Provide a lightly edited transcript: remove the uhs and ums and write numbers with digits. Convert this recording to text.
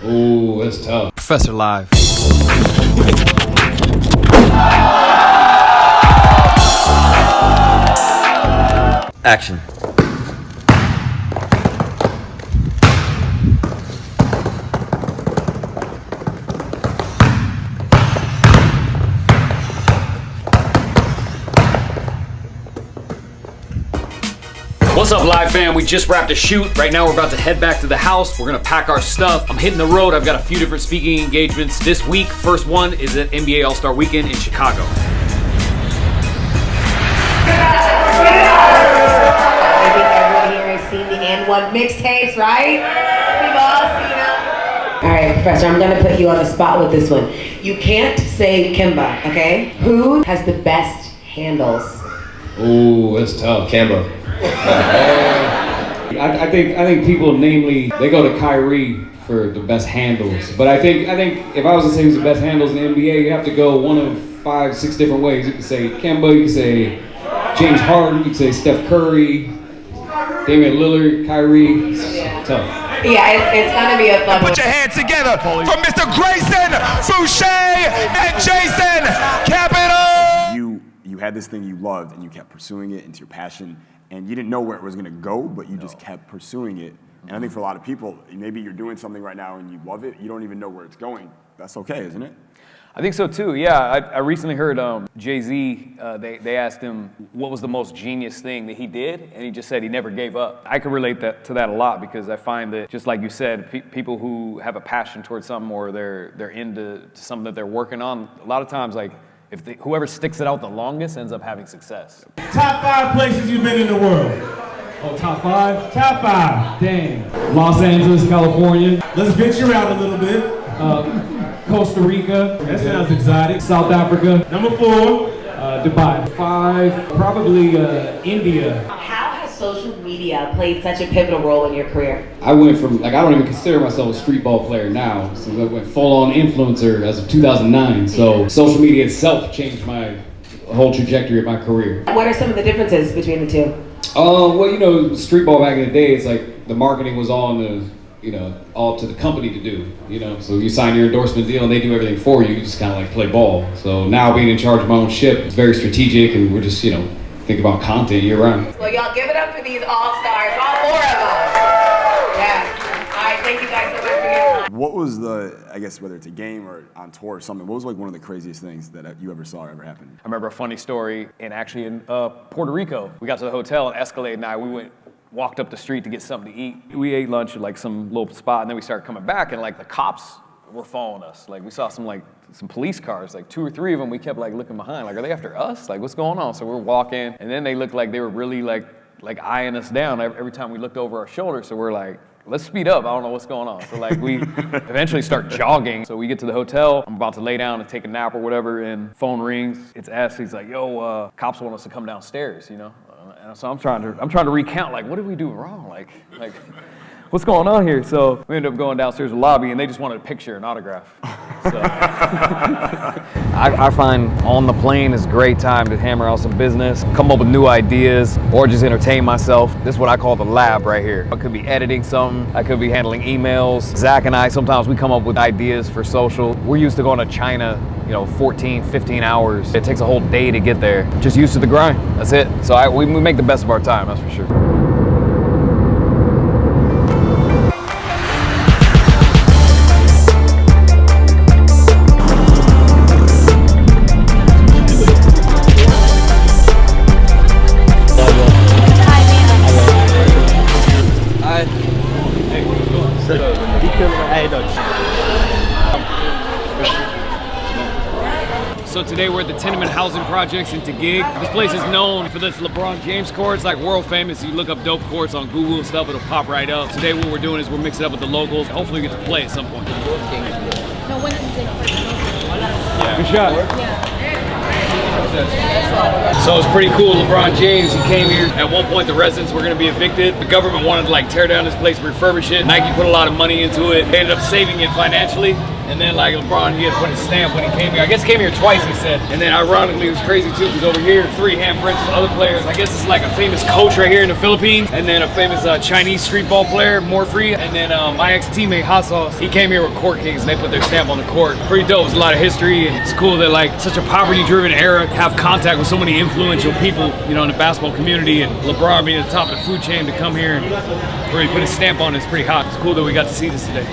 Ooh, that's tough. Professor Live. Action. What's up, Live fam? We just wrapped a shoot. Right now we're about to head back to the house. We're gonna pack our stuff. I'm hitting the road. I've got a few different speaking engagements this week. First one is at NBA All-Star Weekend in Chicago. I think everyone here has seen the And One mixtapes, right? We've all seen them. All right, Professor, I'm gonna put you on the spot with this one. You can't say Kimba, okay? Who has the best handles? Ooh, that's tough. Kemba. I think people, namely, they go to Kyrie for the best handles. But I think if I was to say who's the best handles in the NBA, you have to go one of 5, 6 different ways. You can say Kemba, you can say James Harden, you can say Steph Curry, Damian Lillard, Kyrie. It's tough. Yeah, it's gonna be a fun one. Put your hands together for Mr. Grayson Boucher and Jason Capital. You had this thing you loved and you kept pursuing it into your passion, and you didn't know where it was gonna go, but you just kept pursuing it. And I think for a lot of people, maybe you're doing something right now and you love it, you don't even know where it's going. That's okay, isn't it? I think so too, yeah. I recently heard Jay-Z, they asked him what was the most genius thing that he did, and he just said he never gave up. I can relate to that a lot, because I find that, just like you said, people who have a passion towards something, or they're into something that they're working on, a lot of times, like, whoever sticks it out the longest ends up having success. Top 5 places you've been in the world. Oh, top 5? Top 5. Dang. Los Angeles, California. Let's venture out a little bit. Costa Rica. That sounds exotic. South Africa. Number 4. Dubai. 5, probably India. How has social media played such a pivotal role in your career? I went from, I don't even consider myself a street ball player now, so I went full-on influencer as of 2009. So social media itself changed my whole trajectory of my career. What are some of the differences between the two? Well, street ball back in the day, it's like the marketing was all all up to the company to do, So you sign your endorsement deal and they do everything for you. You just kind of like play ball. So now being in charge of my own ship, it's very strategic, and we're just, think about content year round. Well, y'all give it up for these all-stars, all 4 of them. Yes. All right, thank you guys so much for your time. What was I guess whether it's a game or on tour or something, what was like one of the craziest things that you ever saw or ever happened? I remember a funny story, in Puerto Rico. We got to the hotel, and Escalade and I, walked up the street to get something to eat. We ate lunch at like some little spot, and then we started coming back, and like the cops were following us. Like we saw some police cars, like 2 or 3 of them. We kept like looking behind, like, are they after us? Like, what's going on? So we're walking, and then they looked like they were really like eyeing us down every time we looked over our shoulder. So we're like, let's speed up. I don't know what's going on. So like we eventually start jogging. So we get to the hotel. I'm about to lay down and take a nap or whatever, and phone rings. It's S. He's like, yo, cops want us to come downstairs, And so I'm trying to recount, like, what did we do wrong? Like, what's going on here? So we ended up going downstairs to the lobby, and they just wanted a picture, an autograph. So. I find on the plane is a great time to hammer out some business, come up with new ideas, or just entertain myself. This is what I call the lab right here. I could be editing something, I could be handling emails. Zach and I, sometimes we come up with ideas for social. We're used to going to China, 14, 15 hours. It takes a whole day to get there. Just used to the grind, that's it. So we make the best of our time, that's for sure. So today we're at the Tenement Housing Projects in Taguig. This place is known for this Lebron James court. It's like world famous. You look up dope courts on Google and stuff, it'll pop right up. Today what we're doing is we're mixing it up with the locals. Hopefully we get to play at some point. No, when is it? Good shot. So it's pretty cool. LeBron James, he came here. At one point, the residents were going to be evicted. The government wanted to tear down this place, refurbish it. Nike put a lot of money into it. They ended up saving it financially. And then like LeBron, he had put his stamp when he came here. I guess he came here twice, he said. And then ironically, it was crazy too, because over here, 3 handprints of other players. I guess it's like a famous coach right here in the Philippines, and then a famous Chinese street ball player, Morfree, and then my ex-teammate Hot Sauce. He came here with Court Kings, and they put their stamp on the court. Pretty dope. It's a lot of history, and it's cool that like such a poverty-driven era have contact with so many influential people, you know, in the basketball community, and LeBron being at the top of the food chain to come here and really put his stamp on it. It's pretty hot. It's cool that we got to see this today.